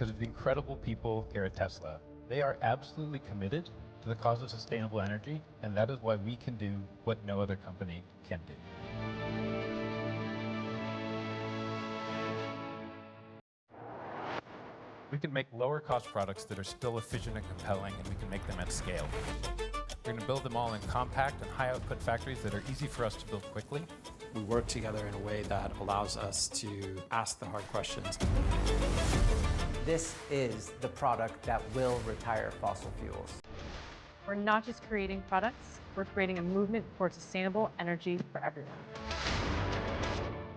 because of the incredible people here at Tesla. They are absolutely committed to the cause of sustainable energy, and that is why we can do what no other company can do. We can make lower cost products that are still efficient and compelling, and we can make them at scale. We're going to build them all in compact and high output factories that are easy for us to build quickly. We work together in a way that allows us to ask the hard questions. This is the product that will retire fossil fuels. We're not just creating products, we're creating a movement for sustainable energy for everyone.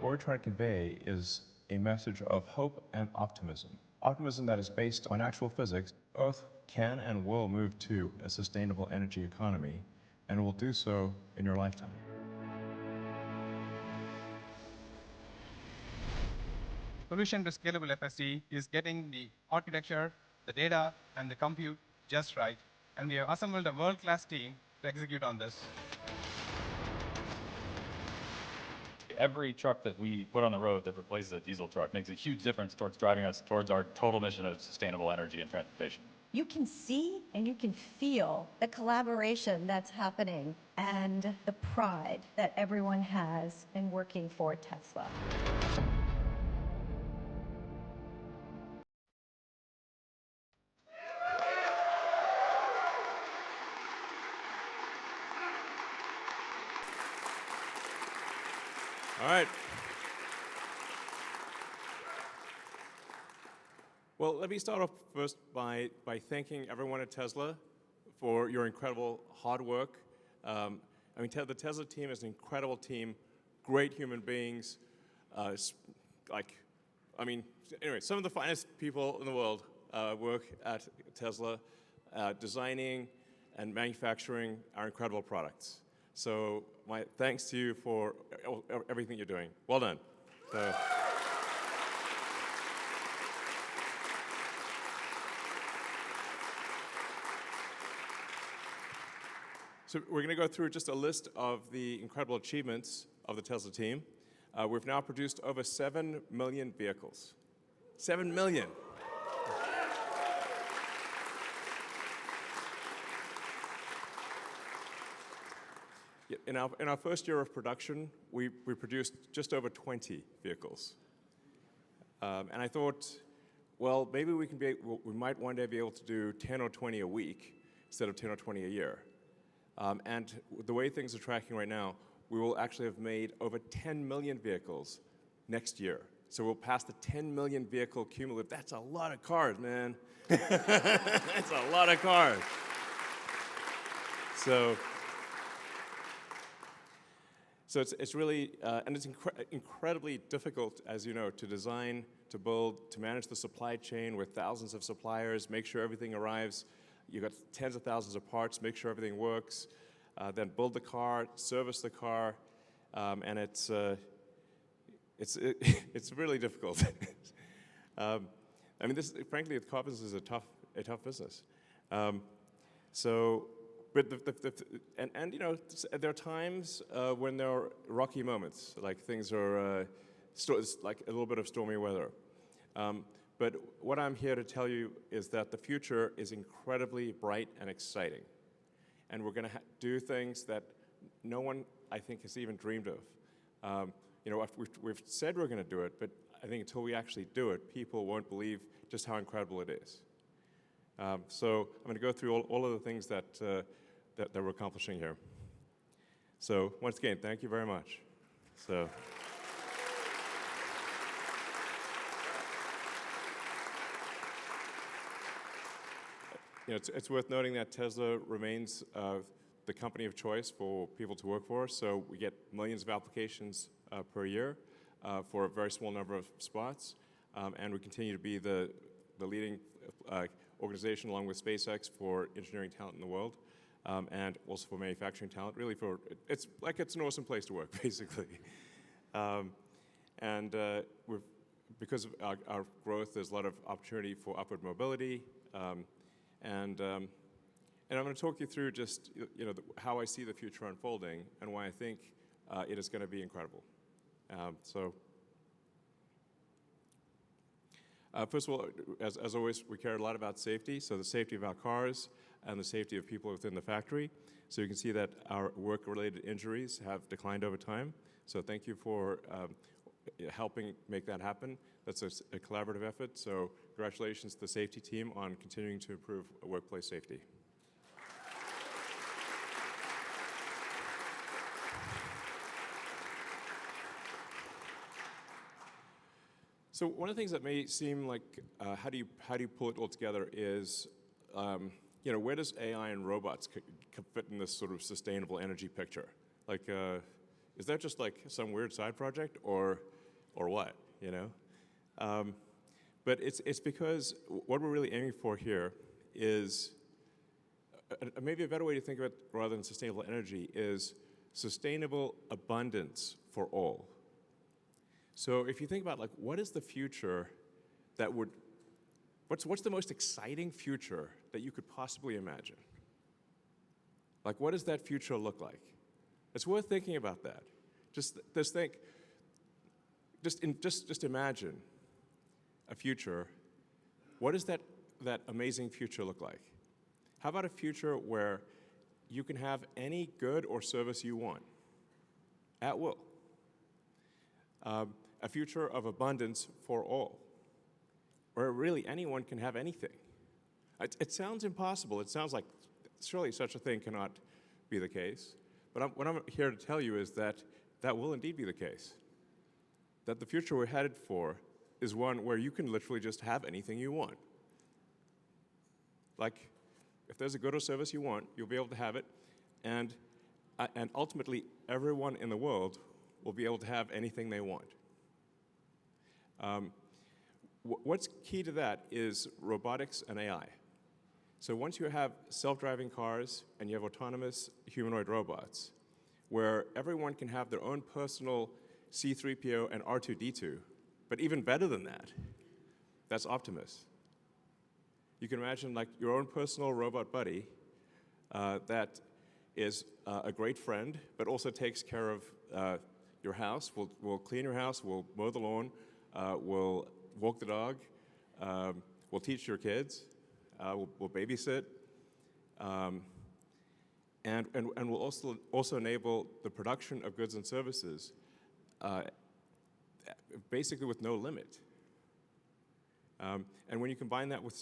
What we're trying to convey is a message of hope and optimism. Optimism that is based on actual physics. Earth can and will move to a sustainable energy economy, and will do so in your lifetime. Solution to scalable FSD is getting the architecture, the data, and the compute just right, and we have assembled a world-class team to execute on this. Every truck that we put on the road that replaces a diesel truck makes a huge difference towards driving us towards our total mission of sustainable energy and transportation. You can see and you can feel the collaboration that's happening and the pride that everyone has in working for Tesla. All right. Well, let me start off first by thanking everyone at Tesla for your incredible hard work. I mean, the Tesla team is an incredible team, great human beings. Anyway, some of the finest people in the world work at Tesla, designing and manufacturing our incredible products. So my thanks to you for everything you're doing. Well done. So we're going to go through just a list of the incredible achievements of the Tesla team. We've now produced over 7 million vehicles. 7 million. In our first year of production, we produced just over 20 vehicles. And I thought, well, maybe we might one day be able to do 10 or 20 a week instead of 10 or 20 a year. And the way things are tracking right now, we will actually have made over 10 million vehicles next year. So we'll pass the 10 million vehicle cumulative. That's a lot of cars, man. That's a lot of cars. So it's really, and it's incredibly difficult, as you know, to design, to build, to manage the supply chain with thousands of suppliers, make sure everything arrives. You've got tens of thousands of parts, make sure everything works, then build the car, service the car, and it's really difficult. I mean, frankly, the car business is a tough business. But you know, there are times when there are rocky moments, like things are like a little bit of stormy weather. But what I'm here to tell you is that the future is incredibly bright and exciting, and we're going to do things that no one, I think, has even dreamed of. You know, we've said we're going to do it, but I think until we actually do it, people won't believe just how incredible it is. So I'm going to go through all of the things that we're accomplishing here. So once again, thank you very much. So. You know, it's worth noting that Tesla remains the company of choice for people to work for. So we get millions of applications per year for a very small number of spots, and we continue to be the leading organization, along with SpaceX, for engineering talent in the world, and also for manufacturing talent. Really, it's an awesome place to work, basically. Because of our growth, there's a lot of opportunity for upward mobility. And I'm going to talk you through just how I see the future unfolding and why I think it is going to be incredible. First of all, as always, we care a lot about safety, so the safety of our cars and the safety of people within the factory. So you can see that our work-related injuries have declined over time. So thank you for helping make that happen. That's a collaborative effort, so congratulations to the safety team on continuing to improve workplace safety. So one of the things that may seem like, how do you pull it all together is, where does AI and robots fit in this sort of sustainable energy picture? Like, is that just like some weird side project, or what? But it's because what we're really aiming for here is maybe a better way to think of it, rather than sustainable energy, is sustainable abundance for all. So if you think about, like, what is the future that would, what's the most exciting future that you could possibly imagine? Like, what does that future look like? It's worth thinking about that. Just imagine a future. What does that amazing future look like? How about a future where you can have any good or service you want at will? A future of abundance for all, where really anyone can have anything. It sounds impossible. It sounds like surely such a thing cannot be the case. But what I'm here to tell you is that that will indeed be the case. That the future we're headed for is one where you can literally just have anything you want. Like, if there's a good or service you want, you'll be able to have it, and ultimately everyone in the world will be able to have anything they want. What's key to that is robotics and AI. So once you have self-driving cars and you have autonomous humanoid robots, where everyone can have their own personal C-3PO and R2-D2, but even better than that, that's Optimus. You can imagine like your own personal robot buddy that is a great friend, but also takes care of your house. We'll clean your house, we'll mow the lawn, we'll walk the dog, we'll teach your kids, we'll babysit, and we'll also enable the production of goods and services basically with no limit. And when you combine that with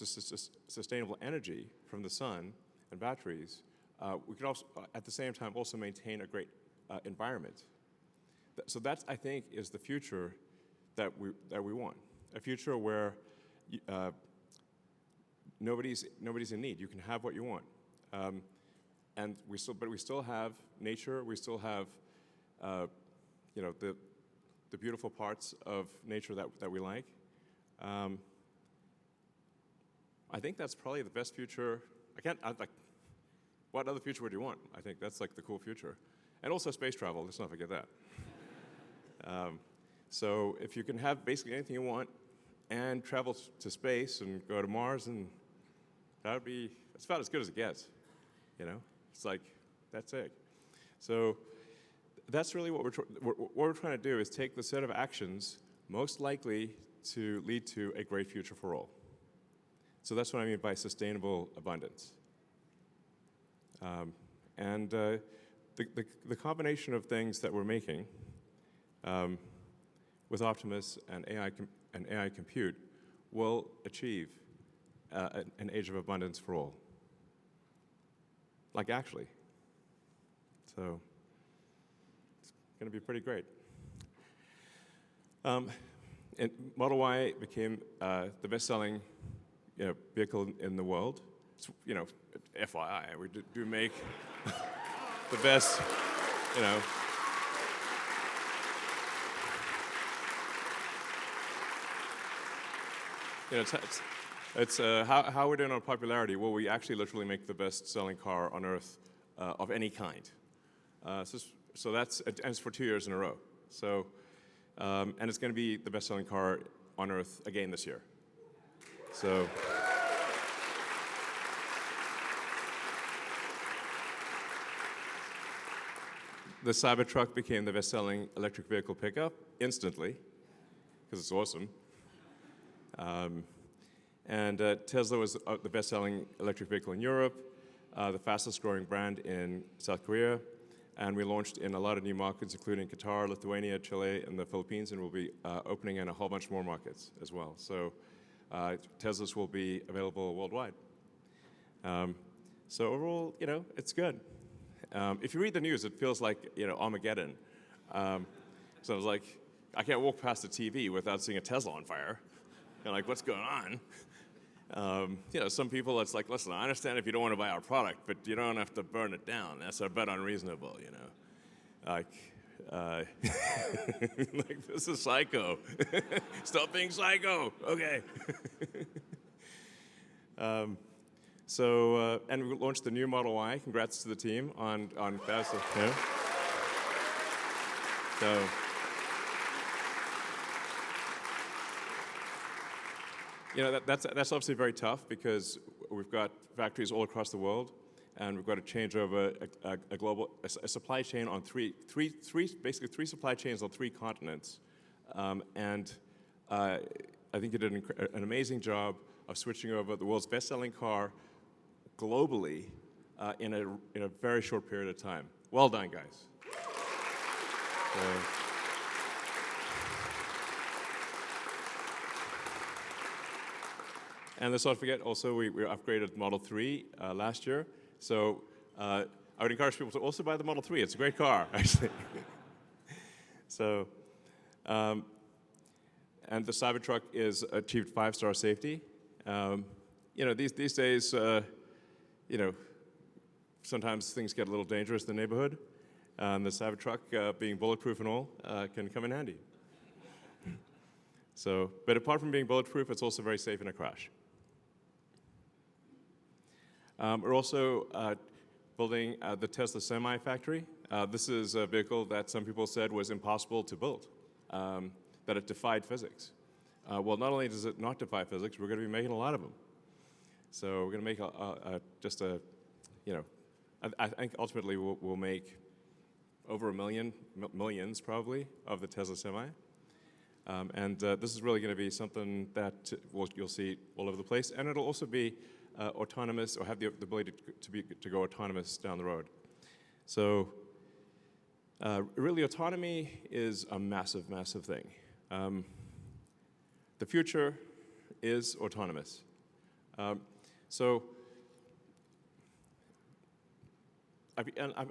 sustainable energy from the sun and batteries, we can also, at the same time, also maintain a great environment. So that, I think, is the future that we want. A future where nobody's in need. You can have what you want, and we still have nature. We still have, the beautiful parts of nature that we like. I think that's probably the best future. What other future would you want? I think that's like the cool future. And also space travel, let's not forget that. So if you can have basically anything you want and travel to space and go to Mars, and that's about as good as it gets. It's like, that's it. So that's really what we're trying to do, is take the set of actions most likely to lead to a great future for all. So that's what I mean by sustainable abundance. And the combination of things that we're making with Optimus and AI compute will achieve an age of abundance for all. Like, actually. So it's going to be pretty great. And Model Y became the best-selling vehicle in the world. It's, FYI, we do make the best, it's how we're doing on popularity. Well, we actually literally make the best-selling car on Earth of any kind. So that's, and it's for 2 years in a row. So, and it's going to be the best-selling car on Earth again this year. So. The Cybertruck became the best-selling electric vehicle pickup instantly, because it's awesome. Tesla was the best-selling electric vehicle in Europe, the fastest-growing brand in South Korea, and we launched in a lot of new markets, including Qatar, Lithuania, Chile, and the Philippines, and we'll be opening in a whole bunch more markets as well. So Teslas will be available worldwide. So overall, it's good. If you read the news, it feels like, Armageddon. So I was like, I can't walk past the TV without seeing a Tesla on fire. Like, what's going on? Some people, it's like, listen, I understand if you don't want to buy our product, but you don't have to burn it down. That's a bit unreasonable, Like, like, this is psycho. Stop being psycho. Okay. And we launched the new Model Y. Congrats to the team on fast. That's obviously very tough because we've got factories all across the world, and we've got to change over a supply chain on basically three supply chains on 3 continents. I think you did an amazing job of switching over the world's best-selling car globally in a very short period of time. Well done, guys. And let's not forget, also, we upgraded Model 3 last year. So I would encourage people to also buy the Model 3. It's a great car, actually. And the Cybertruck is achieved 5-star safety. These days, sometimes things get a little dangerous in the neighborhood. The Cybertruck, being bulletproof and all, can come in handy. But apart from being bulletproof, it's also very safe in a crash. We're also building the Tesla Semi factory. This is a vehicle that some people said was impossible to build, that it defied physics. Well, not only does it not defy physics, we're going to be making a lot of them. So we're going to make I think ultimately we'll make over 1 million, millions probably, of the Tesla Semi. This is really going to be something that you'll see all over the place, and it'll also be autonomous, or have the ability to go autonomous down the road. So really, autonomy is a massive, massive thing. The future is autonomous. I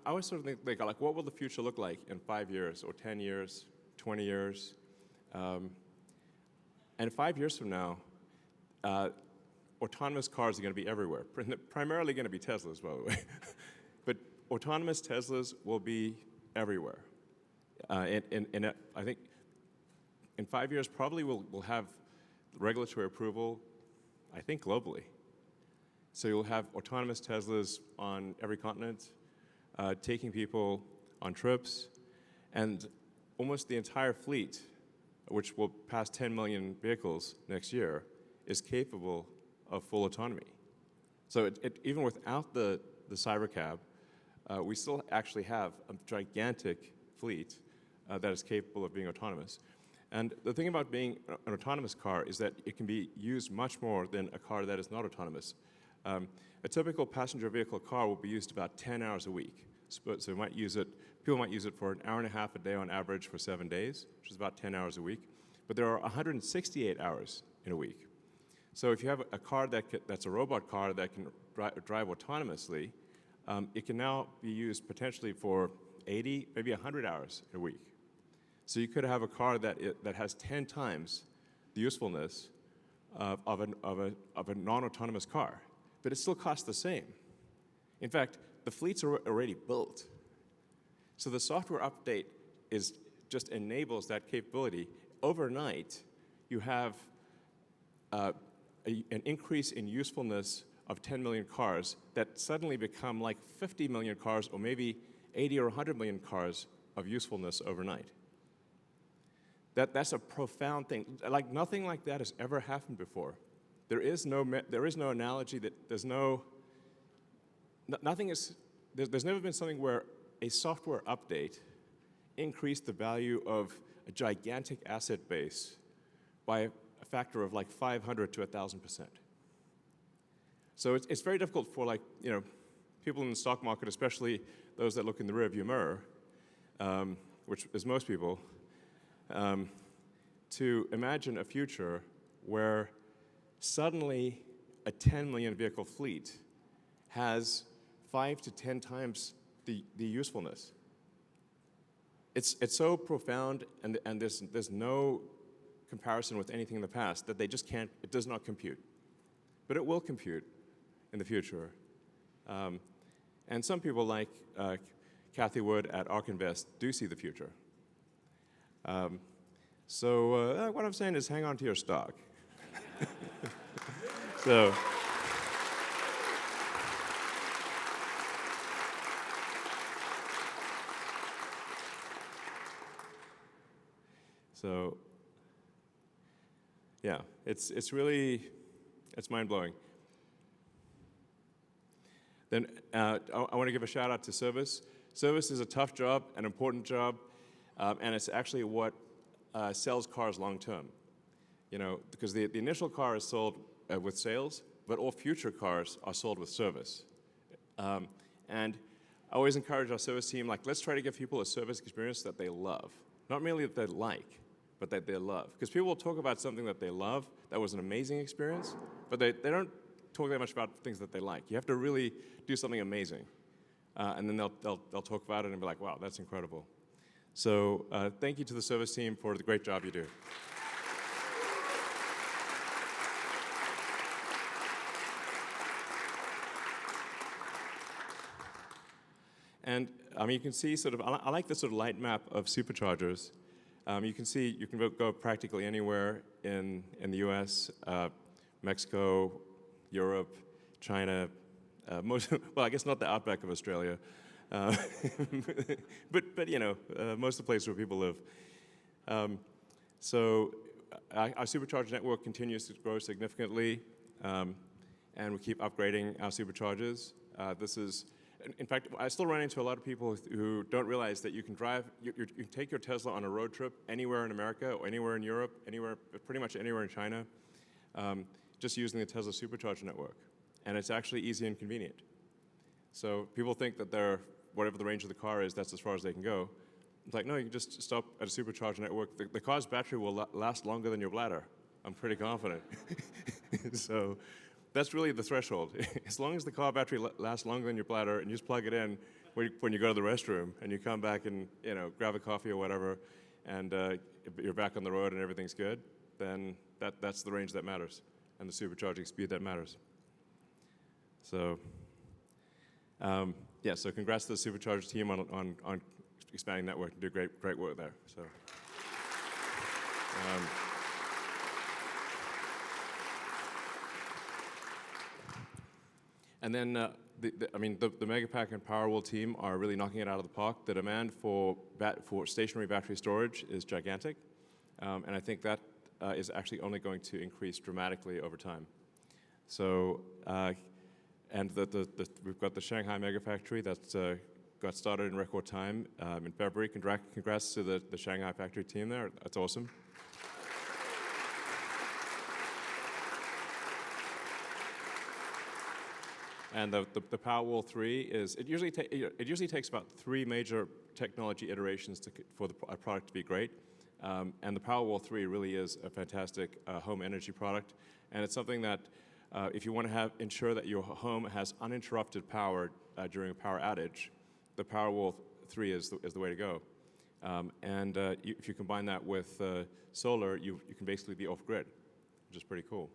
always sort of think, like, what will the future look like in 5 years, or 10 years, 20 years? And 5 years from now, autonomous cars are going to be everywhere. Primarily going to be Teslas, by the way. But autonomous Teslas will be everywhere. I think in 5 years, probably we'll have regulatory approval, I think, globally. So you'll have autonomous Teslas on every continent, taking people on trips, and almost the entire fleet, which will pass 10 million vehicles next year, is capable of full autonomy. So even without the Cybercab, we still actually have a gigantic fleet that is capable of being autonomous. And the thing about being an autonomous car is that it can be used much more than a car that is not autonomous. A typical passenger vehicle car will be used about 10 hours a week. So people might use it for an hour and a half a day on average for 7 days, which is about 10 hours a week. But there are 168 hours in a week. So if you have a car that's a robot car that can drive autonomously, it can now be used potentially for 80, maybe 100 hours a week. So you could have a car that has 10 times the usefulness of a non-autonomous car, but it still costs the same. In fact, the fleets are already built. So the software update just enables that capability. Overnight, you have an increase in usefulness of 10 million cars that suddenly become like 50 million cars, or maybe 80 or 100 million cars of usefulness overnight. That's a profound thing. Like, nothing like that has ever happened before. There is no analogy there's never been something where a software update increased the value of a gigantic asset base by a factor of like 500 to 1,000%. So it's very difficult for people in the stock market, especially those that look in the rearview mirror, which is most people, to imagine a future where suddenly a 10 million vehicle fleet has 5 to 10 times the usefulness. It's so profound, and there's no comparison with anything in the past that they just can't, it does not compute. But it will compute in the future. And some people like Kathy Wood at ARK Invest do see the future. So what I'm saying is hang on to your stock. So. So, yeah, it's mind-blowing. Then I want to give a shout out to service. Service is a tough job, an important job, and it's actually what sells cars long-term. Because the initial car is sold with sales, but all future cars are sold with service. And I always encourage our service team, let's try to give people a service experience that they love. Not merely that they like, but that they love. Because people will talk about something that they love, that was an amazing experience, but they don't talk that much about things that they like. You have to really do something amazing. And then they'll talk about it and be like, wow, that's incredible. So thank you to the service team for the great job you do. And you can see I like this sort of light map of superchargers. You can see you can go practically anywhere in the US, Mexico, Europe, China, well, I guess not the outback of Australia, but most of the places where people live. So our supercharger network continues to grow significantly, and we keep upgrading our superchargers. In fact, I still run into a lot of people who don't realize that you can you can take your Tesla on a road trip anywhere in America or anywhere in Europe, pretty much anywhere in China, just using the Tesla supercharger network. And it's actually easy and convenient. So people think that whatever the range of the car is, that's as far as they can go. It's like, no, you can just stop at a supercharger network. The car's battery will last longer than your bladder. I'm pretty confident. So that's really the threshold. As long as the car battery lasts longer than your bladder, and you just plug it in when you go to the restroom, and you come back and grab a coffee or whatever, and you're back on the road and everything's good, then that's the range that matters, and the supercharging speed that matters. So, so congrats to the supercharger team on expanding that work and do great work there. So. And then, the Megapack and Powerwall team are really knocking it out of the park. The demand for stationary battery storage is gigantic, and I think that is actually only going to increase dramatically over time. So, and we've got the Shanghai Megafactory that's got started in record time in February. Congrats to the Shanghai factory team there. That's awesome. And the Powerwall 3 it usually takes about 3 major technology iterations for a product to be great. And the Powerwall 3 really is a fantastic home energy product. And it's something that if you want to ensure that your home has uninterrupted power during a power outage, the Powerwall 3 is the way to go. And if you combine that with solar, you can basically be off-grid, which is pretty cool.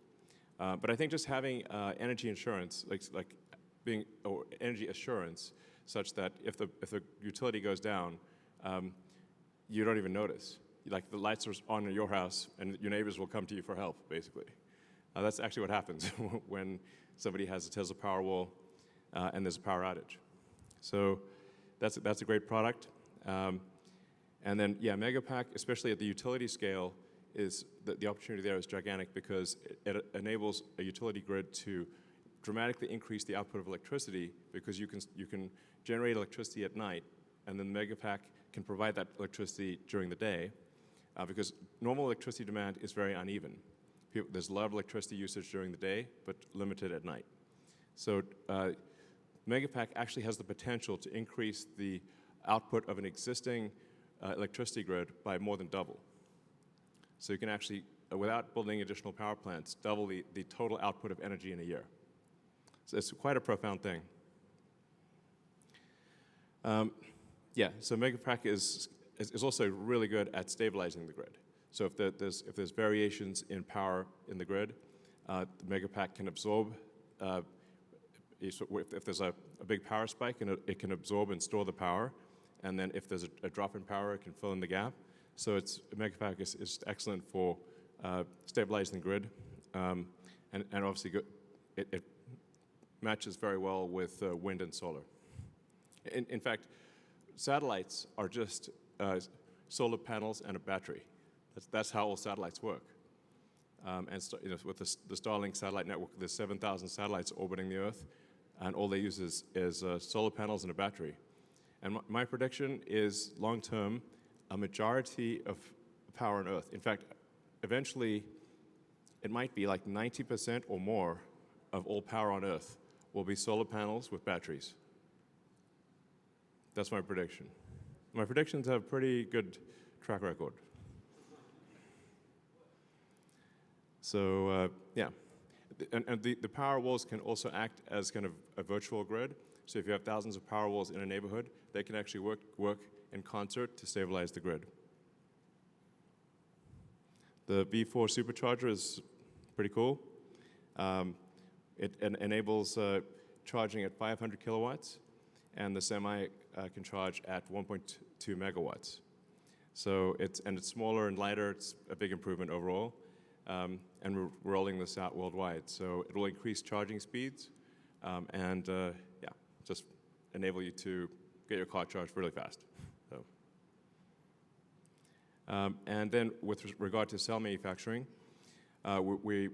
But I think just having energy insurance, or energy assurance, such that if the utility goes down, you don't even notice. Like the lights are on in your house, and your neighbors will come to you for help, basically. That's actually what happens when somebody has a Tesla Powerwall and there's a power outage. So that's a great product. And then, Megapack, especially at the utility scale, is the opportunity there is gigantic because it enables a utility grid to dramatically increase the output of electricity because you can generate electricity at night, and then Megapack can provide that electricity during the day because normal electricity demand is very uneven. there's a lot of electricity usage during the day, but limited at night. So Megapack actually has the potential to increase the output of an existing electricity grid by more than double. So you can actually, without building additional power plants, double the total output of energy in a year. So it's quite a profound thing. Yeah, so Megapack is also really good at stabilizing the grid. So if there's variations in power in the grid, the Megapack can absorb. If there's a big power spike, it can absorb and store the power, and then if there's a drop in power, it can fill in the gap. So Megapack is excellent for stabilizing the grid, and obviously it matches very well with wind and solar. In fact, satellites are just solar panels and a battery. That's how all satellites work. With the Starlink satellite network, there's 7,000 satellites orbiting the Earth, and all they use is solar panels and a battery. And my prediction is, long-term, a majority of power on Earth. In fact, eventually, it might be like 90% or more of all power on Earth will be solar panels with batteries. That's my prediction. My predictions have a pretty good track record. So, yeah. And the power walls can also act as kind of a virtual grid. So if you have thousands of power walls in a neighborhood, they can actually work in concert to stabilize the grid. The V4 supercharger is pretty cool. It enables charging at 500 kilowatts, and the Semi can charge at 1.2 megawatts. So it's smaller and lighter. It's a big improvement overall. And we're rolling this out worldwide. So it will increase charging speeds and just enable you to get your car charged really fast. So. And then with regard to cell manufacturing, we're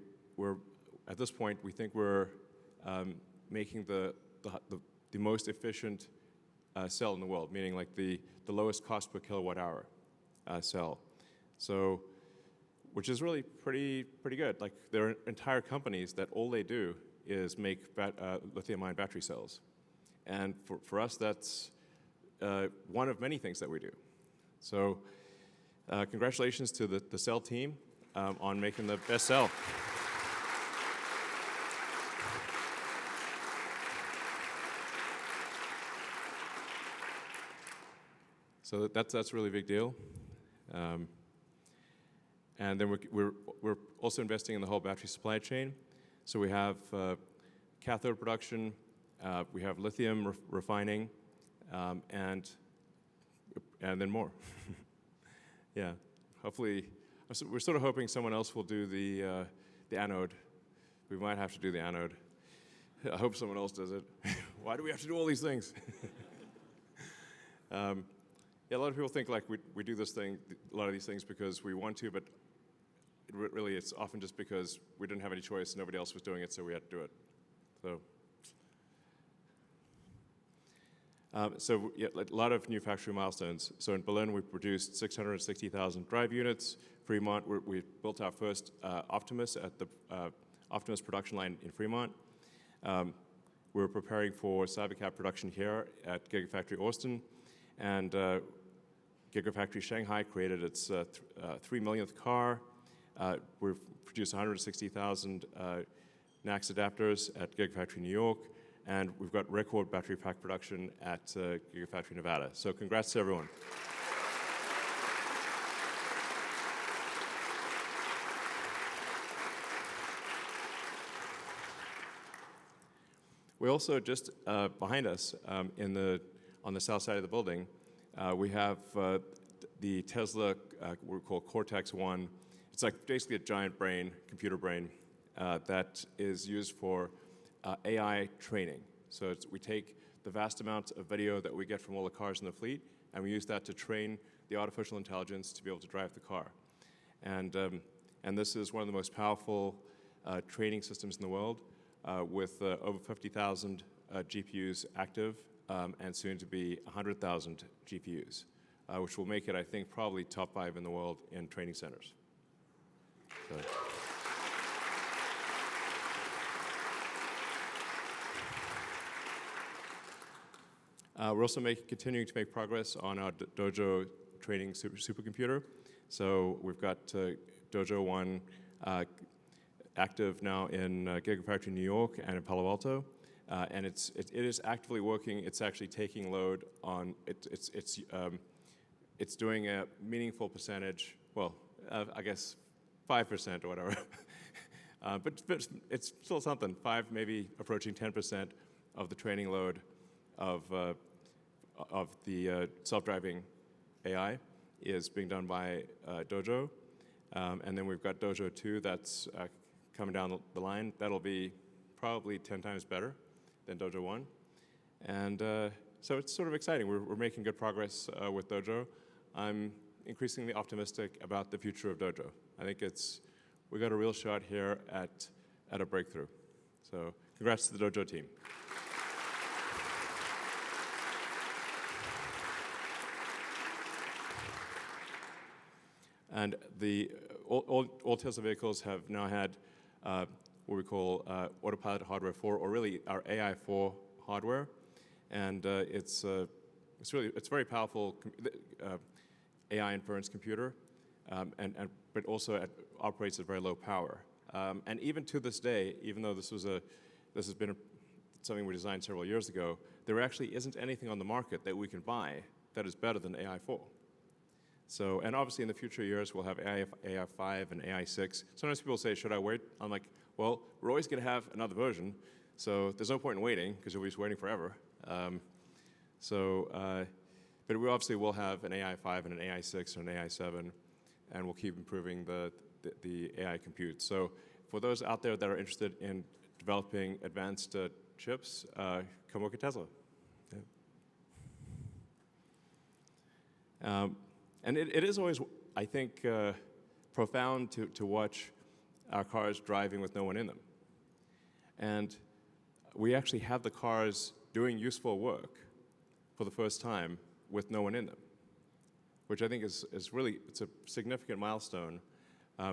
at this point, we think we're making the most efficient cell in the world, meaning like the lowest cost per kilowatt hour cell. So, which is really pretty good. Like, there are entire companies that all they do is make lithium-ion battery cells. And for us, that's one of many things that we do. So congratulations to the cell team on making the best cell. So that's a really big deal. And then we're also investing in the whole battery supply chain. So we have cathode production, we have lithium refining, and then more. Yeah, hopefully, we're sort of hoping someone else will do the anode. We might have to do the anode. I hope someone else does it. Why do we have to do all these things? Yeah, a lot of people think like we do a lot of these things because we want to, but really it's often just because we didn't have any choice, nobody else was doing it, so we had to do it. So yeah, a lot of new factory milestones. So in Berlin, we produced 660,000 drive units. Fremont, we built our first Optimus at the Optimus production line in Fremont. We're preparing for Cybercab production here at Gigafactory Austin. And Gigafactory Shanghai created its 3 millionth car. We've produced 160,000 NACS adapters at Gigafactory New York. And we've got record battery pack production at Gigafactory Nevada. So congrats to everyone. We also, just behind us on the south side of the building, we have the Tesla, we call Cortex-1. It's like basically a giant brain, computer brain, that is used for AI training. So we take the vast amounts of video that we get from all the cars in the fleet, and we use that to train the artificial intelligence to be able to drive the car. And this is one of the most powerful training systems in the world, with over 50,000 GPUs active, and soon to be 100,000 GPUs, which will make it, I think, probably top 5 in the world in training centers. So. We're also continuing to make progress on our Dojo training supercomputer. So we've got Dojo 1 active now in Gigafactory New York and in Palo Alto. And it is actively working. It's actually taking load on, it's doing a meaningful percentage, well, I guess 5% or whatever. But it's still something, 5, maybe approaching 10% of the training load of the self-driving AI is being done by Dojo. And then we've got Dojo 2 that's coming down the line. That'll be probably 10 times better than Dojo 1. And so it's sort of exciting. We're making good progress with Dojo. I'm increasingly optimistic about the future of Dojo. I think we got a real shot here at a breakthrough. So congrats to the Dojo team. And all Tesla vehicles have now had what we call Autopilot Hardware 4, or really our AI 4 hardware, and it's very powerful AI inference computer, but also operates at very low power. And even to this day, even though this has been something we designed several years ago, there actually isn't anything on the market that we can buy that is better than AI 4. So, and obviously in the future years, we'll have AI 5 and AI 6. Sometimes people say, should I wait? I'm like, well, we're always going to have another version, so there's no point in waiting, because you'll be just waiting forever. But we obviously will have an AI 5 and an AI 6 and an AI 7, and we'll keep improving the AI compute. So for those out there that are interested in developing advanced chips, come work at Tesla. Yeah. And it is always, I think, profound to watch our cars driving with no one in them. And we actually have the cars doing useful work for the first time with no one in them, which I think is really, it's a significant milestone.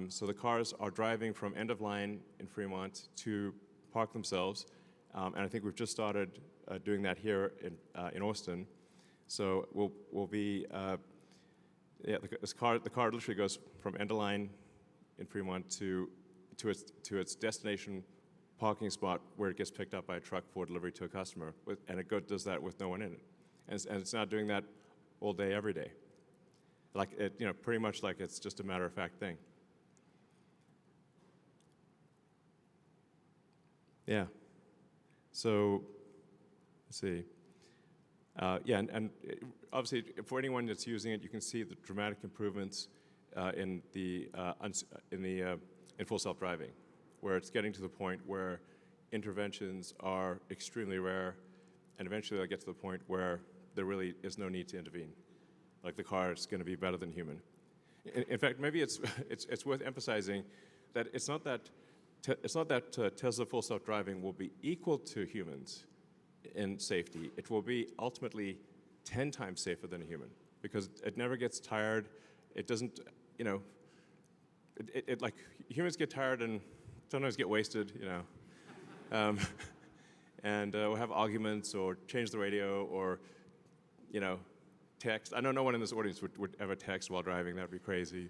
So the cars are driving from end of line in Fremont to park themselves. And I think we've just started doing that here in Austin. So we'll be, the car literally goes from end of line in Fremont to its destination parking spot, where it gets picked up by a truck for delivery to a customer, and it does that with no one in it. And it's not doing that all day, every day. Like pretty much like it's just a matter of fact thing. Yeah. So let's see. And obviously, for anyone that's using it, you can see the dramatic improvements in full self-driving, where it's getting to the point where interventions are extremely rare, and eventually they'll get to the point where there really is no need to intervene. Like the car is going to be better than human. In fact, maybe it's worth emphasizing that it's not that Tesla full self-driving will be equal to humans in safety. It will be ultimately 10 times safer than a human, because it never gets tired. It doesn't, like humans get tired and sometimes get wasted, and we'll have arguments or change the radio or, text. I know no one in this audience would ever text while driving. That would be crazy,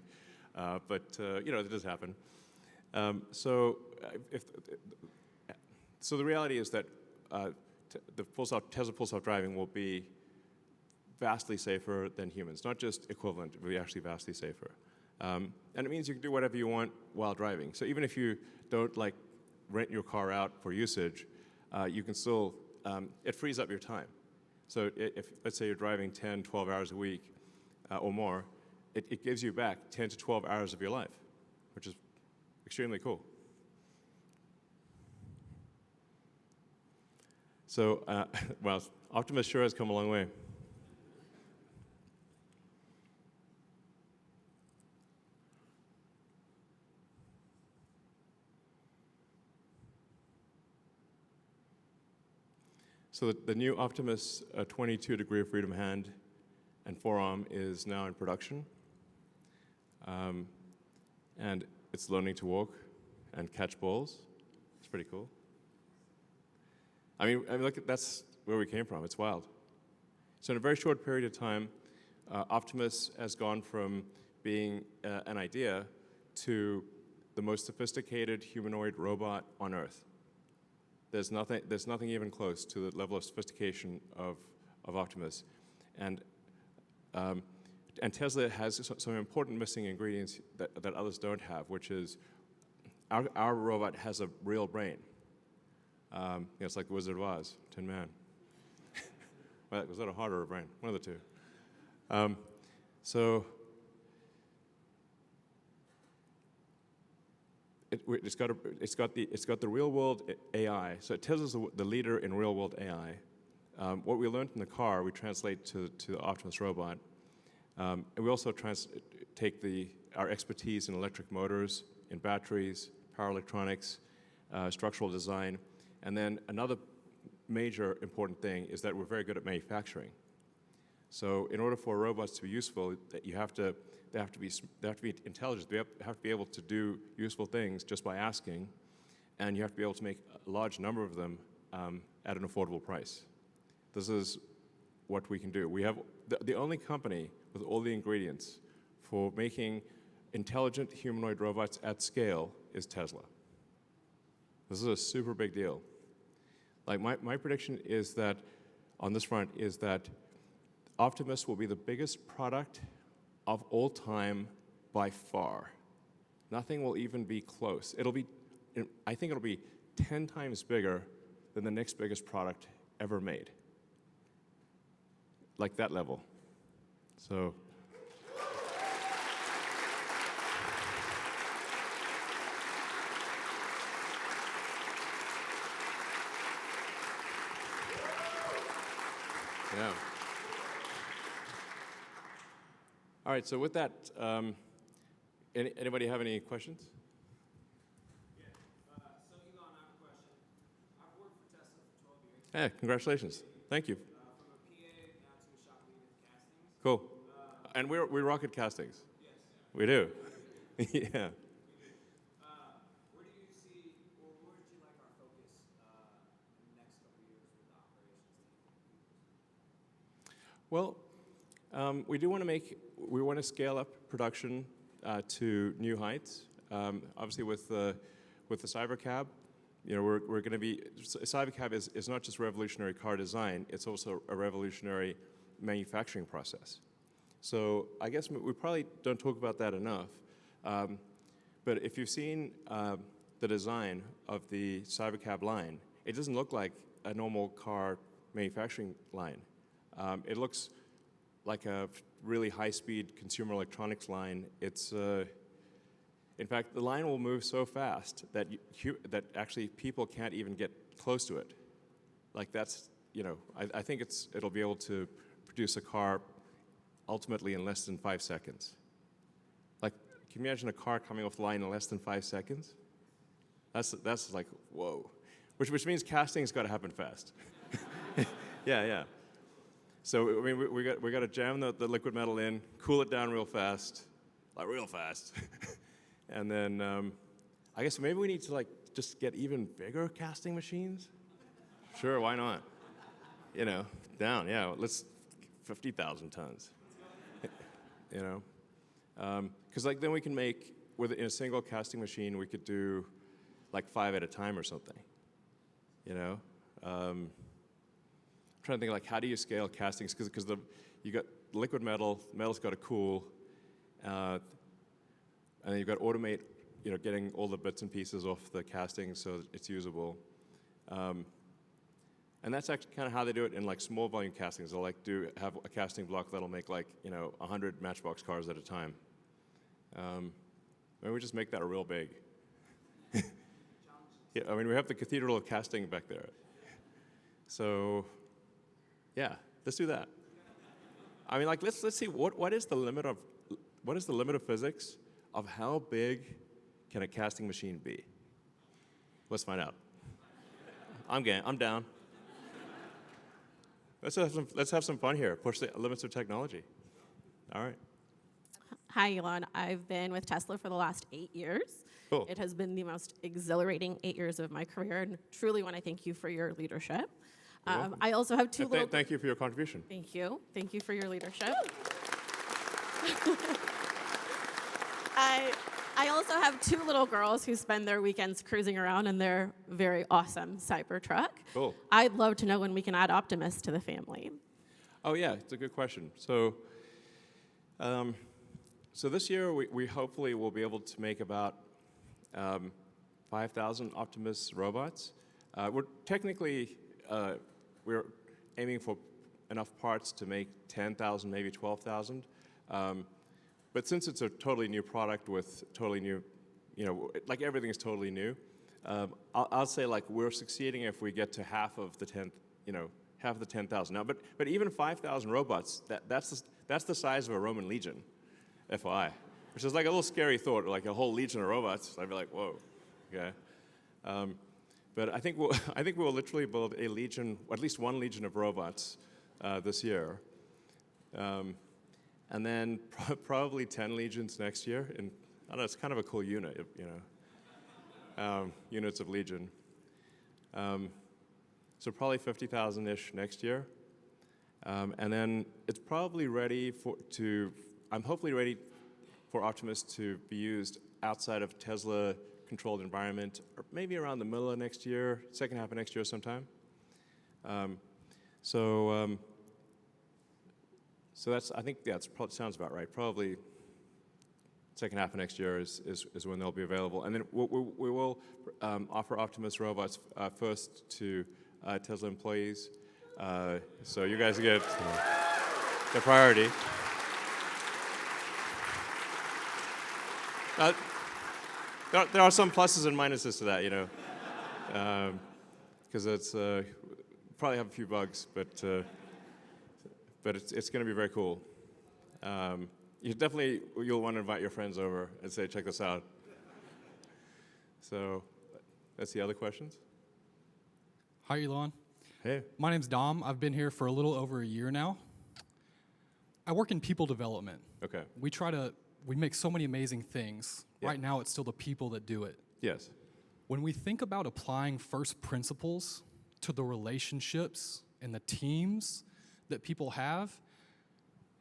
but it does happen. So the reality is that Tesla full self-driving will be vastly safer than humans. Not just equivalent, it will be actually vastly safer. And it means you can do whatever you want while driving. So even if you don't rent your car out for usage, you can still, it frees up your time. So if, let's say you're driving 10, 12 hours a week or more, it gives you back 10 to 12 hours of your life, which is extremely cool. So, well, Optimus sure has come a long way. So the new Optimus 22 degree of freedom hand and forearm is now in production. And it's learning to walk and catch balls. It's pretty cool. I mean, look, that's where we came from. It's wild. So in a very short period of time, Optimus has gone from being an idea to the most sophisticated humanoid robot on Earth. There's nothing even close to the level of sophistication of Optimus. And Tesla has some important missing ingredients that others don't have, which is our robot has a real brain. It's like the Wizard of Oz, Tin Man. Well, was that a heart or a brain? One of the two. So it's got the real world AI. So Tesla's the leader in real world AI. What we learned in the car, we translate to the Optimus robot. And we also take our expertise in electric motors, in batteries, power electronics, structural design, and then another major important thing is that we're very good at manufacturing. So in order for robots to be useful, they have to be intelligent. They have to be able to do useful things just by asking, and you have to be able to make a large number of them at an affordable price. This is what we can do. We have the only company with all the ingredients for making intelligent humanoid robots at scale is Tesla. This is a super big deal. Like my prediction is that on this front is that Optimus will be the biggest product of all time by far. Nothing will even be close. I think it'll be 10 times bigger than the next biggest product ever made. Like that level. So. Yeah. All right, so with that, anybody have any questions? Yeah. So Elon, I have a question. I've worked for Tesla for 12 years. Hey, congratulations. Thank you. From a PA now to a shop leader in castings. Cool. And we rocket castings. Yes. We do. Yeah. Where do you see, or where would you like our focus in the next couple of years with the operations team? Well, we want to scale up production to new heights. Obviously, with the Cybercab, we're going to be. Cybercab is not just revolutionary car design; it's also a revolutionary manufacturing process. So I guess we probably don't talk about that enough. But if you've seen the design of the Cybercab line, it doesn't look like a normal car manufacturing line. It looks like a really high-speed consumer electronics line. It's, in fact, the line will move so fast that that actually people can't even get close to it. Like that's, I think it'll be able to produce a car ultimately in less than 5 seconds. Like, can you imagine a car coming off the line in less than 5 seconds? That's like, whoa. Which means casting's got to happen fast. Yeah. So I mean, we got to jam the liquid metal in, cool it down real fast, and then I guess maybe we need to just get even bigger casting machines. Sure, why not? Down. Yeah, let's 50,000 tons. Because then we can make in a single casting machine we could do 5 at a time or something. I'm trying to think how do you scale castings because you got liquid metal's got to cool, and then you've got to automate, getting all the bits and pieces off the casting so that it's usable, and that's actually kind of how they do it in small volume castings. They'll have a casting block that'll make 100 Matchbox cars at a time. Maybe we just make that real big. Yeah, I mean we have the Cathedral of Casting back there, so. Yeah, let's do that. I mean, let's see what is the limit of physics of how big can a casting machine be? Let's find out. I'm down. Let's have some fun here. Push the limits of technology. All right. Hi, Elon. I've been with Tesla for the last 8 years. Cool. It has been the most exhilarating 8 years of my career, and truly want to thank you for your leadership. I also have two little... Thank you for your contribution. Thank you. Thank you for your leadership. I also have two little girls who spend their weekends cruising around in their very awesome Cybertruck. Cool. I'd love to know when we can add Optimus to the family. Oh yeah, it's a good question. So this year we hopefully will be able to make about 5,000 Optimus robots. We're technically we're aiming for enough parts to make 10,000, maybe 12,000. But since it's a totally new product with totally new, like everything is totally new, I'll say like we're succeeding if we get to half of the 10,000 now. But even 5,000 robots, that's the size of a Roman legion, FYI, which is like a little scary thought, like a whole legion of robots. I'd be like, whoa, okay. But I think we'll literally build a legion, at least one legion of robots this year. And then probably 10 legions next year. And I don't know, it's kind of a cool unit, units of legion. So probably 50,000-ish next year. And then it's probably ready I'm hopefully ready for Optimus to be used outside of Tesla-controlled environment, or maybe around the middle of next year, second half of next year sometime. So that's, I think, yeah, sounds about right. Probably second half of next year is when they'll be available. And then we will offer Optimus robots first to Tesla employees. So you guys get the priority. There are some pluses and minuses to that, because it's probably have a few bugs, but it's going to be very cool. You'll want to invite your friends over and say, check this out. So that's the other questions. Hi, Elon. Hey. My name's Dom. I've been here for a little over a year now. I work in people development. Okay. We make so many amazing things. Yeah. Right now, it's still the people that do it. Yes. When we think about applying first principles to the relationships and the teams that people have,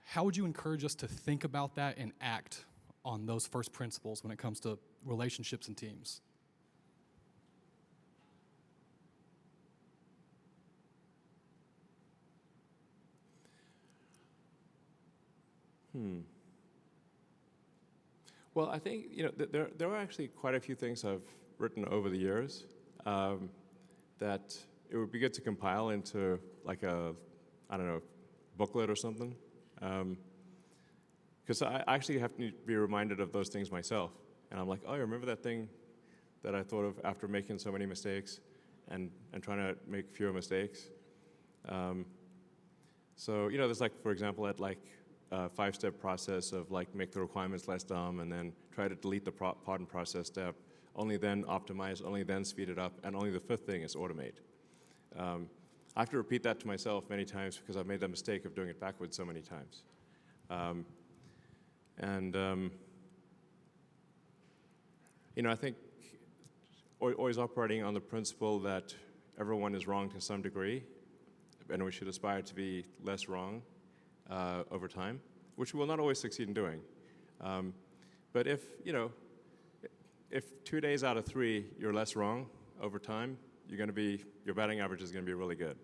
how would you encourage us to think about that and act on those first principles when it comes to relationships and teams? Well, I think there are actually quite a few things I've written over the years that it would be good to compile into like a, I don't know, booklet or something. Because I actually have to be reminded of those things myself. And I'm like, oh, I remember that thing that I thought of after making so many mistakes and trying to make fewer mistakes. So, there's like, for example, at like a 5-step process of like make the requirements less dumb and then try to delete the part and process step, only then optimize, only then speed it up, and only the 5th thing is automate. I have to repeat that to myself many times because I've made the mistake of doing it backwards so many times. I think always operating on the principle that everyone is wrong to some degree, and we should aspire to be less wrong over time, which we will not always succeed in doing. But if 2 days out of 3 you're less wrong over time, your batting average is going to be really good.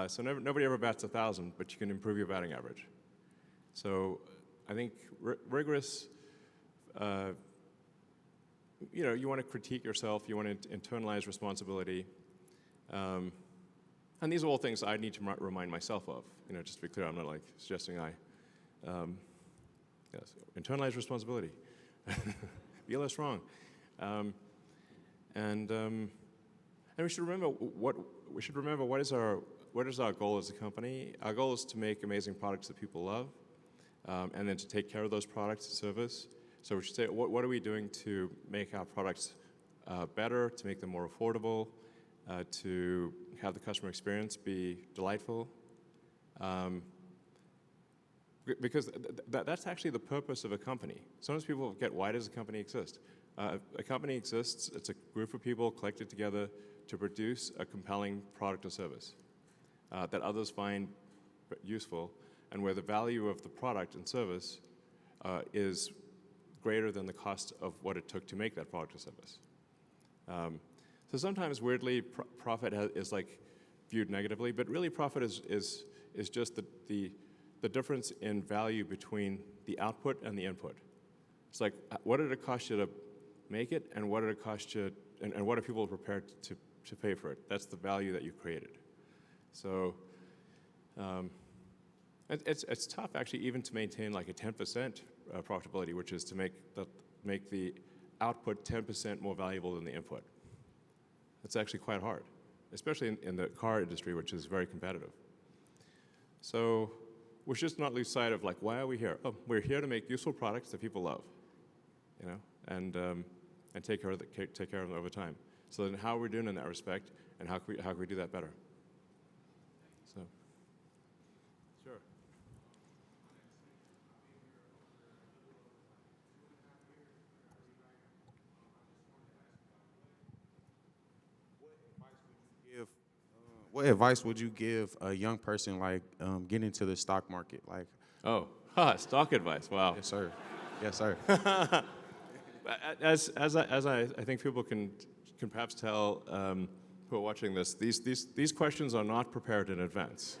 So nobody ever bats 1,000, but you can improve your batting average. So I think rigorous, you want to critique yourself, you want to internalize responsibility. And these are all things I need to remind myself of. Just to be clear, I'm not like suggesting internalize responsibility. Be less wrong. And we should remember what is our goal as a company. Our goal is to make amazing products that people love, and then to take care of those products and service. So we should say, what are we doing to make our products better, to make them more affordable, to have the customer experience be delightful? Because that's actually the purpose of a company. Sometimes people forget, why does a company exist? A company exists, it's a group of people collected together to produce a compelling product or service. that others find useful, and where the value of the product and service is greater than the cost of what it took to make that product or service. So sometimes, weirdly, profit is like viewed negatively, but really profit is just the difference in value between the output and the input. It's like, what did it cost you to make it, and what did it cost you, and what are people prepared to pay for it? That's the value that you created. So it's tough, actually, even to maintain like a 10% profitability, which is to make the output 10% more valuable than the input. It's actually quite hard, especially in the car industry, which is very competitive. So we should just not lose sight of, like, why are we here? Oh, we're here to make useful products that people love, you know, and take care of them over time. So then, how are we doing in that respect, and how can we do that better? So, sure. What advice would you give a young person like getting into the stock market? Like, stock advice. Wow. Yes, sir. Yes, sir. As I think people can perhaps tell who are watching this, these questions are not prepared in advance.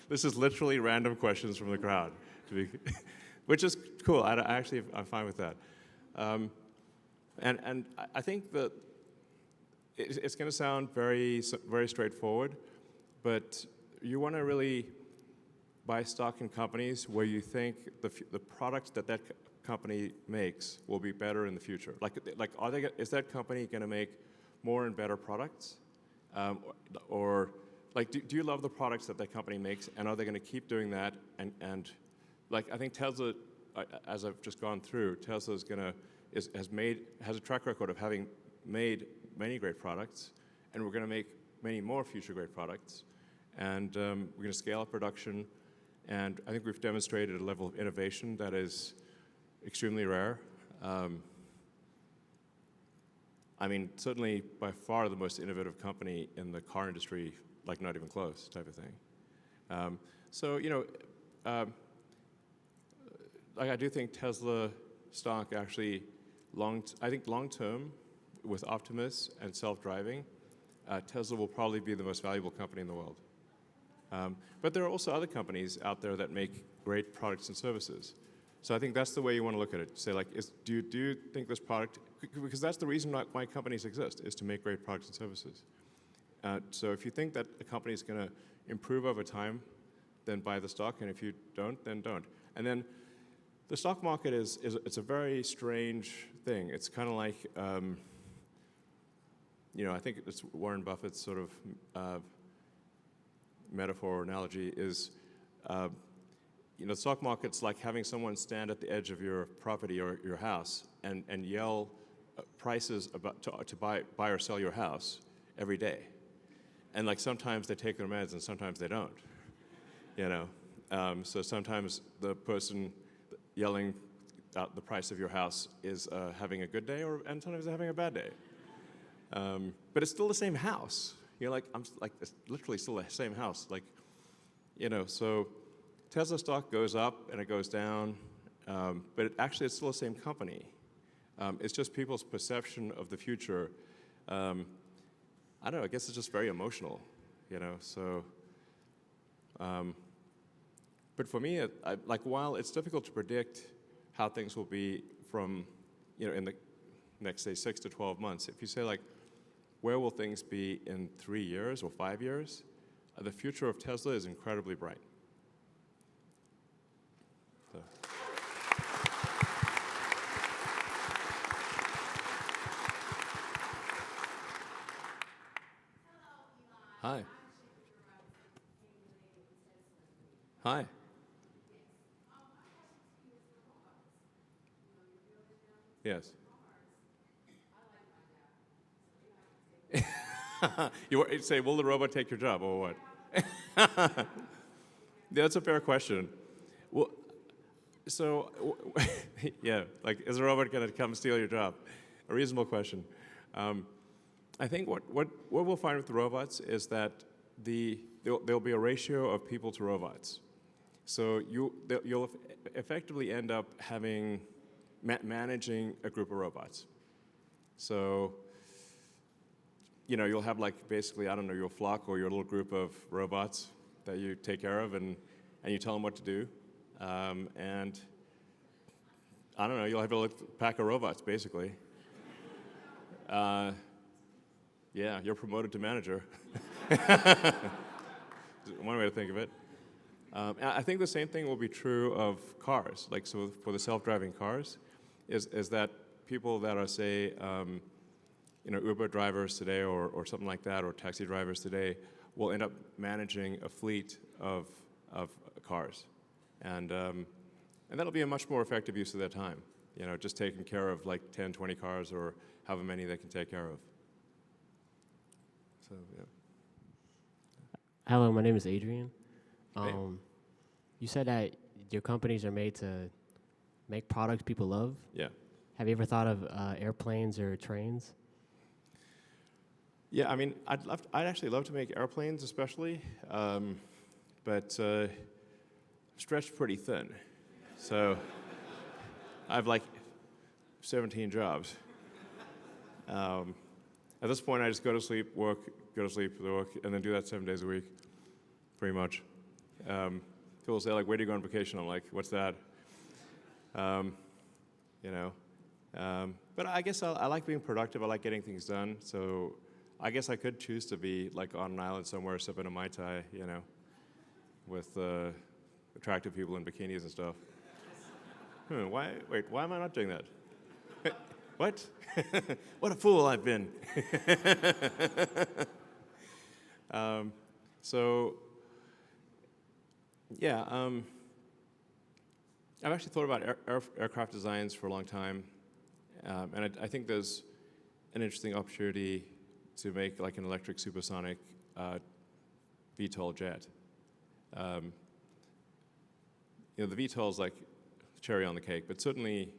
This is literally random questions from the crowd, which is cool. I'm fine with that. And I think that it's going to sound very straightforward, but you want to really buy stock in companies where you think the products that company makes will be better in the future. Is that company going to make more and better products, or like do you love the products that company makes, and are they going to keep doing that? And like, I think Tesla, as I've just gone through, Tesla has a track record of having made many great products, and we're going to make many more future great products, and we're going to scale up production, and I think we've demonstrated a level of innovation that is extremely rare. I mean, certainly by far the most innovative company in the car industry, like not even close type of thing. So, you know, like I do think Tesla stock actually, long term, with Optimus and self-driving, Tesla will probably be the most valuable company in the world. But there are also other companies out there that make great products and services. So I think that's the way you want to look at it. Say, like, do you think this product, because that's the reason why companies exist, is to make great products and services. So if you think that a company is going to improve over time, then buy the stock, and if you don't, then don't. And then the stock market it's a very strange thing. It's kind of like, you know, I think it's Warren Buffett's sort of metaphor or analogy is, you know, the stock market's like having someone stand at the edge of your property or your house and yell prices to buy or sell your house every day. And like sometimes they take their meds and sometimes they don't, you know. So sometimes the person yelling out the price of your house is having a good day, and sometimes they're having a bad day. But it's still the same house. You're like, it's literally still the same house. Like, you know, so Tesla stock goes up and it goes down, but actually it's still the same company. It's just people's perception of the future. I don't know, I guess it's just very emotional, you know, so. But for me, while it's difficult to predict how things will be from, you know, in the next, say, 6 to 12 months, if you say, like, where will things be in 3 years or 5 years, the future of Tesla is incredibly bright. So. Hi. Hi. Yes. You say, will the robot take your job, or what? That's a fair question. Well, so, yeah, like, is a robot going to come steal your job? A reasonable question. I think what we'll find with the robots is that there'll be a ratio of people to robots. So you'll effectively end up having managing a group of robots. So you'll have like basically, I don't know, your flock or your little group of robots that you take care of, and you tell them what to do. And I don't know, you'll have a little pack of robots, basically. Yeah, you're promoted to manager. One way to think of it. I think the same thing will be true of cars. Like, so for the self-driving cars, is that people that are, say, Uber drivers today or something like that, or taxi drivers today, will end up managing a fleet of cars. And that'll be a much more effective use of their time. Just taking care of like 10, 20 cars or however many they can take care of. So, yeah. Hello, my name is Adrian. Hey. You said that your companies are made to make products people love. Yeah. Have you ever thought of airplanes or trains? Yeah, I mean, I'd actually love to make airplanes, especially, but stretched pretty thin. So I have like 17 jobs. At this point, I just go to sleep, work, go to sleep, work, and then do that 7 days a week, pretty much. People say, like, where do you go on vacation? I'm like, what's that? But I guess I like being productive. I like getting things done. So I guess I could choose to be like on an island somewhere sipping a Mai Tai, with attractive people in bikinis and stuff. Why am I not doing that? What? What a fool I've been. I've actually thought about aircraft designs for a long time, and I think there's an interesting opportunity to make like an electric supersonic VTOL jet. The VTOL is like cherry on the cake, but certainly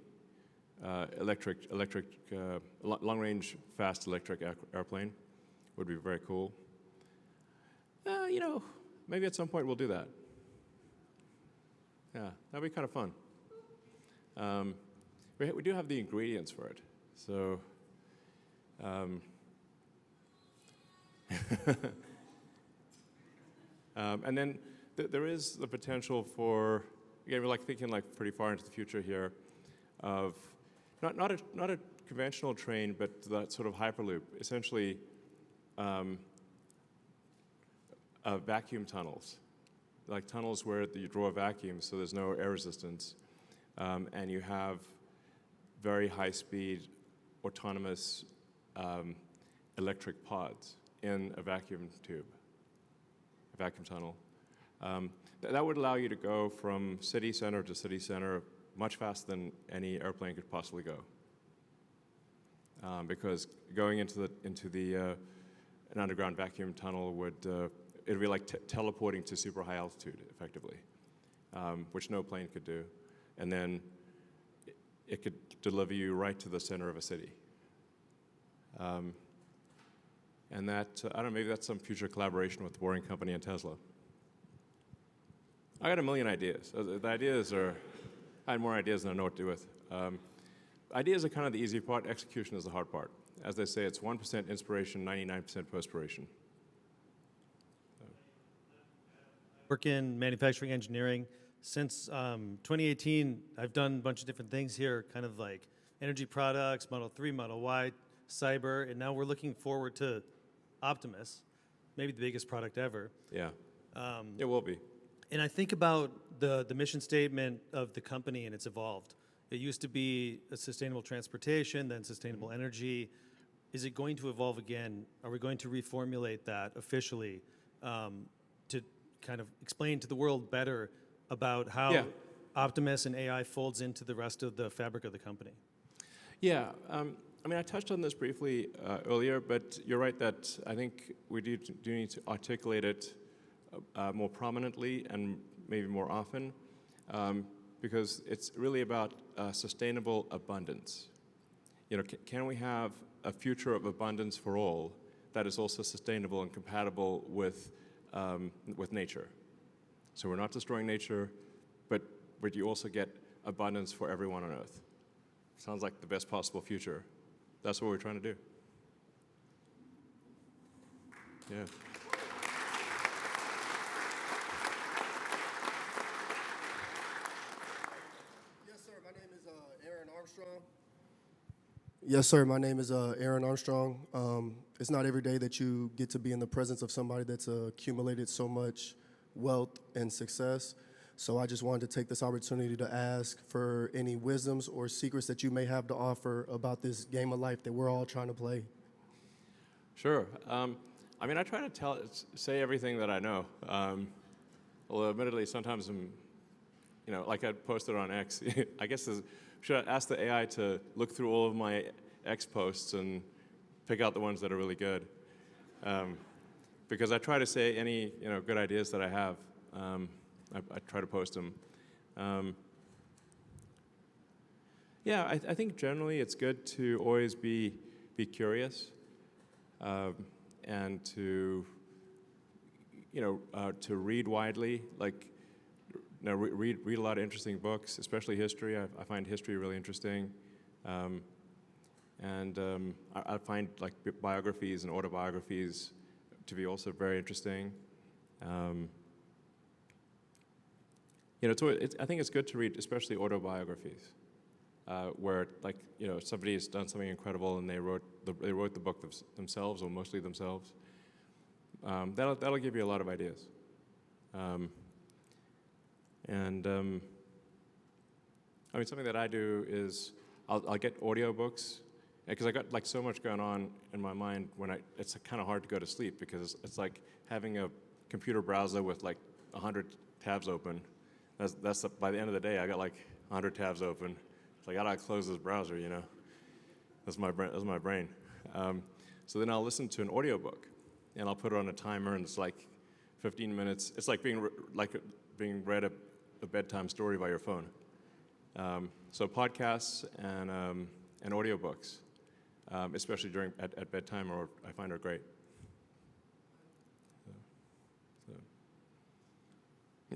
long-range fast electric airplane would be very cool. Maybe at some point we'll do that. Yeah, that'd be kind of fun. We do have the ingredients for it, so. And then there is the potential for, again, we're like thinking like pretty far into the future here, of not a conventional train, but that sort of hyperloop, essentially vacuum tunnels, like tunnels where you draw a vacuum, so there's no air resistance, and you have very high-speed, autonomous electric pods in a vacuum tube, a vacuum tunnel. That would allow you to go from city center to city center much faster than any airplane could possibly go. Because going into an underground vacuum tunnel would it'd be like teleporting to super high altitude, effectively, which no plane could do, and then it could deliver you right to the center of a city. And that, I don't know, maybe that's some future collaboration with the Boring Company and Tesla. I got a million ideas. The ideas are, I had more ideas than I know what to do with. Ideas are kind of the easy part. Execution is the hard part. As they say, it's 1% inspiration, 99% perspiration. Work in manufacturing engineering. Since 2018, I've done a bunch of different things here, kind of like energy products, Model 3, Model Y, cyber, and now we're looking forward to Optimus, maybe the biggest product ever. Yeah, it will be. And I think about the mission statement of the company, and it's evolved. It used to be a sustainable transportation, then sustainable energy. Is it going to evolve again? Are we going to reformulate that officially to kind of explain to the world better about how Optimus and AI folds into the rest of the fabric of the company? Yeah, I mean, I touched on this briefly earlier, but you're right that I think we do need to articulate it more prominently and maybe more often, because it's really about sustainable abundance. Can we have a future of abundance for all that is also sustainable and compatible with nature. So we're not destroying nature, but you also get abundance for everyone on Earth. Sounds like the best possible future. That's what we're trying to do. Yeah. Yes, sir. My name is Aaron Armstrong. Yes, sir. My name is Aaron Armstrong. It's not every day that you get to be in the presence of somebody that's accumulated so much wealth and success. So I just wanted to take this opportunity to ask for any wisdoms or secrets that you may have to offer about this game of life that we're all trying to play. Sure. I mean, I try to say everything that I know. Although admittedly, sometimes I'm, like I posted on X. I guess should I ask the AI to look through all of my X posts and pick out the ones that are really good? Because I try to say any good ideas that I have. I try to post them. Yeah, I think generally it's good to always be curious and to read widely. Like, read a lot of interesting books, especially history. I find history really interesting, and I find like biographies and autobiographies to be also very interesting. I think it's good to read, especially autobiographies, where somebody has done something incredible and they wrote the book themselves, or mostly themselves. That'll give you a lot of ideas. I mean, something that I do is I'll get audiobooks, because I got like so much going on in my mind it's kind of hard to go to sleep, because it's like having a computer browser with like 100 tabs open. That's by the end of the day, I got like 100 tabs open. It's like, how do I close this browser, That's my brain. So then I'll listen to an audiobook, and I'll put it on a timer, and it's like 15 minutes. It's like being read a bedtime story by your phone. So podcasts and audiobooks, especially at bedtime, I find are great.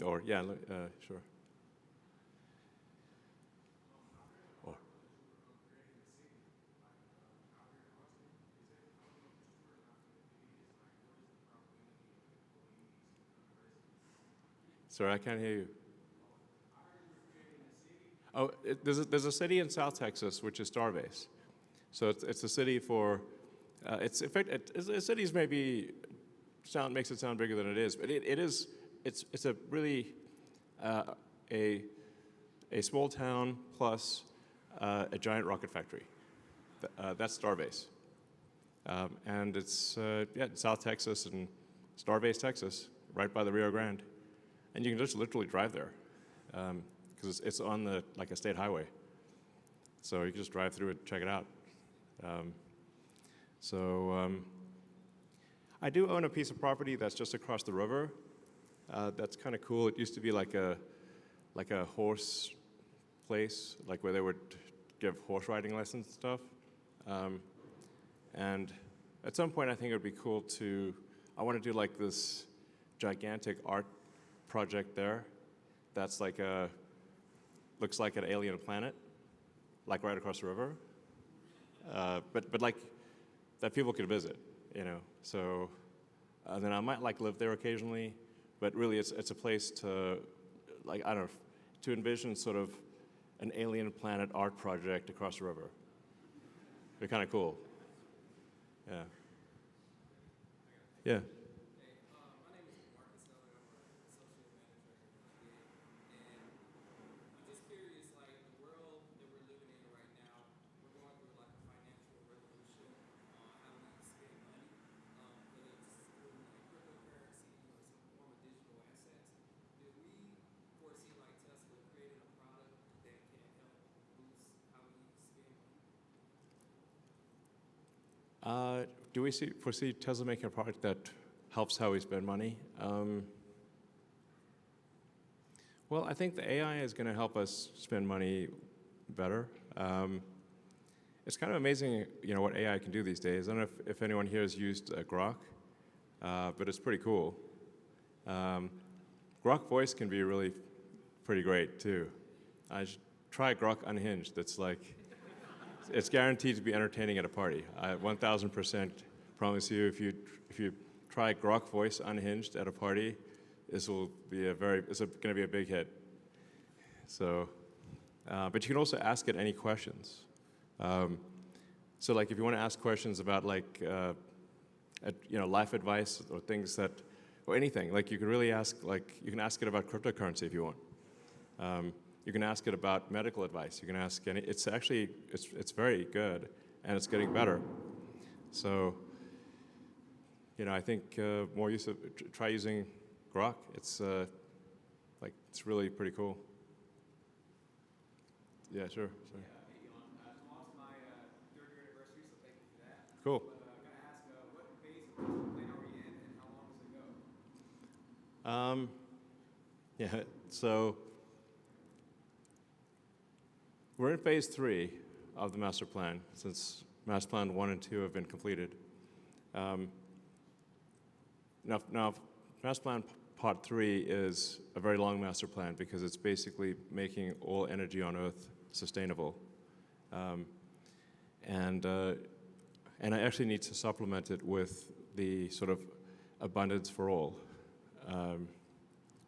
Or, yeah, sure. Or. Sorry, I can't hear you. Oh, there's a city in South Texas, which is Starbase. So it's a city for, in fact, cities maybe makes it sound bigger than it is, but it's a really a small town plus a giant rocket factory. That's Starbase. And it's in South Texas and Starbase, Texas, right by the Rio Grande. And you can just literally drive there, because it's on a state highway. So you can just drive through it and check it out. I do own a piece of property that's just across the river. That's kind of cool. It used to be like a horse place, like where they would give horse riding lessons and stuff. And at some point, I think it would be cool I want to do like this gigantic art project there. That's looks like an alien planet, like right across the river. But like that people could visit, So then I might live there occasionally. But really, it's a place to, to envision sort of an alien planet art project across the river. It'd be kind of cool. Yeah. Yeah. Do we foresee Tesla making a product that helps how we spend money? Well, I think the AI is going to help us spend money better. it's kind of amazing, what AI can do these days. I don't know if anyone here has used Grok, but it's pretty cool. Grok voice can be really pretty great too. I should try Grok Unhinged. It's guaranteed to be entertaining at a party. I 1,000% promise you, if you try Grok voice Unhinged at a party, it's going to be a big hit. So, but you can also ask it any questions. So if you want to ask questions about life advice or things or anything, you can really ask, you can ask it about cryptocurrency if you want. You can ask it about medical advice. You can ask it's very good, and it's getting better. So, I think more use of, try using Grok. It's really pretty cool. Yeah, sure. Sorry. Tomorrow's my third year anniversary, so thank you for that. Cool. But I'm going to ask, what phase of the plan are we in, and how long does it go? So we're in phase 3 of the master plan, since master plan 1 and 2 have been completed. Now, master plan part 3 is a very long master plan because it's basically making all energy on Earth sustainable. And I actually need to supplement it with the sort of abundance for all.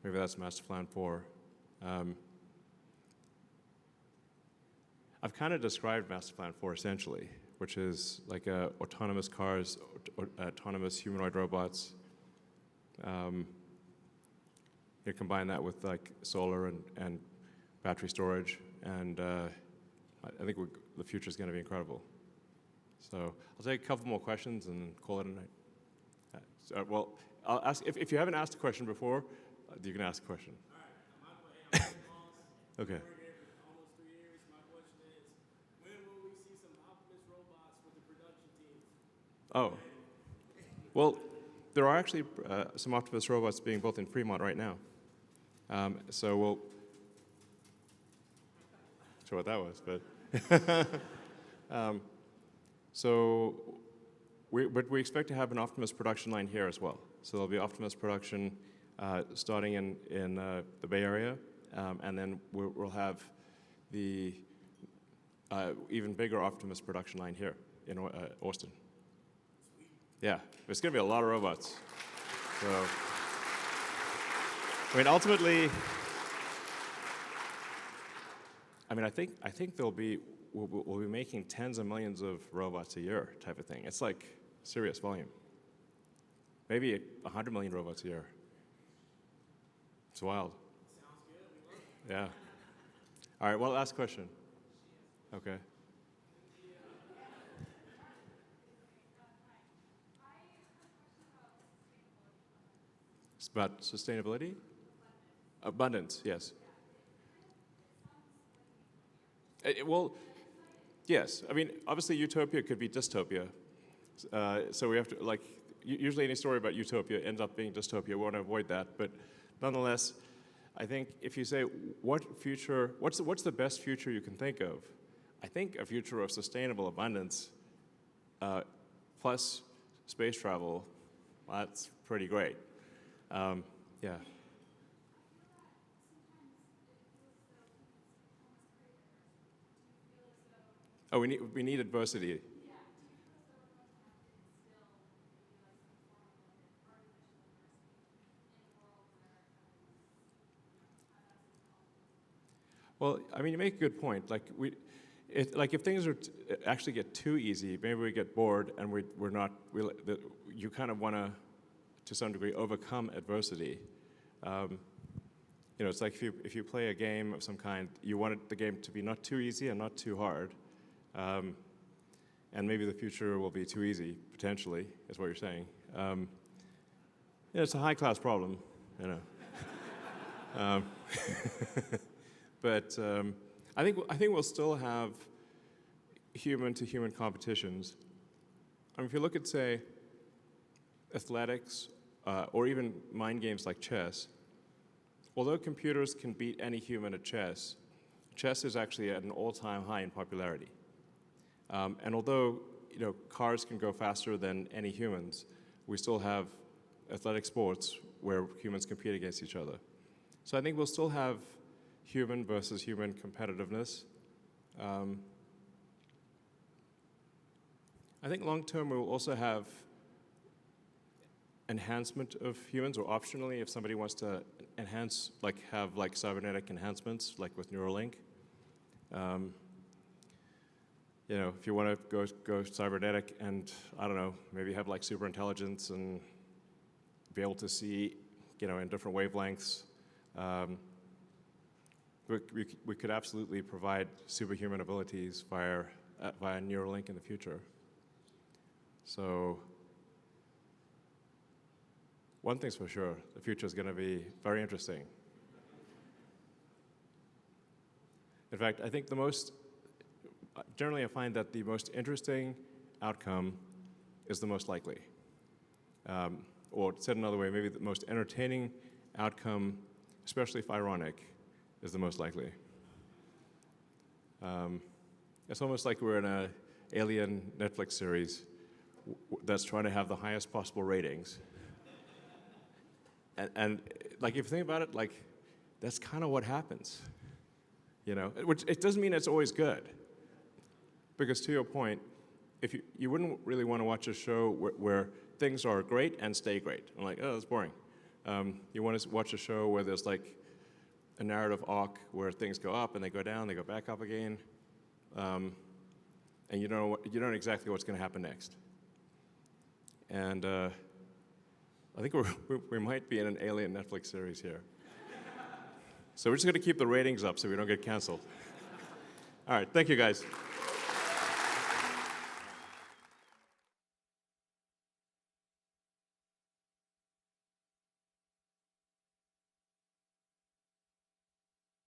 Maybe that's master plan 4. I've kind of described master plan 4 essentially, which is autonomous cars, autonomous humanoid robots. You combine that with solar and battery storage, and I think the future is going to be incredible. So I'll take a couple more questions and call it a night. Well, I'll ask if you haven't asked a question before, you can ask a question. All right. Okay. Almost 3 years. My question is, when will we see some Optimus robots with the production team? Oh. Well, there are actually some Optimus robots being built in Fremont right now. So we'll. Not sure what that was, but. But we expect to have an Optimus production line here as well. So there'll be Optimus production starting in the Bay Area, and then we'll have the even bigger Optimus production line here in Austin. Yeah, there's going to be a lot of robots. So, ultimately, I think we'll be making tens of millions of robots a year type of thing. It's serious volume. Maybe 100 million robots a year. It's wild. Sounds good. We love it. Yeah. All right, well, last question. Okay. It's about sustainability? Abundance, yes. Well, yes. Obviously, utopia could be dystopia. So we have to, usually any story about utopia ends up being dystopia. We want to avoid that. But nonetheless, I think if you say, what's the best future you can think of? I think a future of sustainable abundance plus space travel, that's pretty great. Yeah. Oh, we need adversity. Well, you make a good point. If things actually get too easy, maybe we get bored and you kind of want to some degree, overcome adversity. It's like if you play a game of some kind, you want the game to be not too easy and not too hard. And maybe the future will be too easy, potentially, is what you're saying. It's a high-class problem, But I think we'll still have human-to-human competitions. If you look at, say, athletics, or even mind games like chess, although computers can beat any human at chess, chess is actually at an all-time high in popularity. And although cars can go faster than any humans, we still have athletic sports where humans compete against each other. So I think we'll still have human versus human competitiveness. I think long term we will also have enhancement of humans, or optionally, if somebody wants to enhance, have cybernetic enhancements, like with Neuralink. If you want to go cybernetic and, I don't know, maybe have super intelligence and be able to see, in different wavelengths, we could absolutely provide superhuman abilities via Neuralink in the future. So one thing's for sure, the future is going to be very interesting. In fact, I think generally I find that the most interesting outcome is the most likely. Or said another way, maybe the most entertaining outcome, especially if ironic, is the most likely. It's almost like we're in an alien Netflix series that's trying to have the highest possible ratings. And if you think about it, that's kind of what happens. Which it doesn't mean it's always good. Because to your point, if you wouldn't really want to watch a show where things are great and stay great. I'm like, oh, that's boring. You want to watch a show where there's a narrative arc where things go up and they go down, they go back up again, and you know exactly what's going to happen next. And I think we might be in an alien Netflix series here. So we're just going to keep the ratings up so we don't get canceled. All right, thank you guys.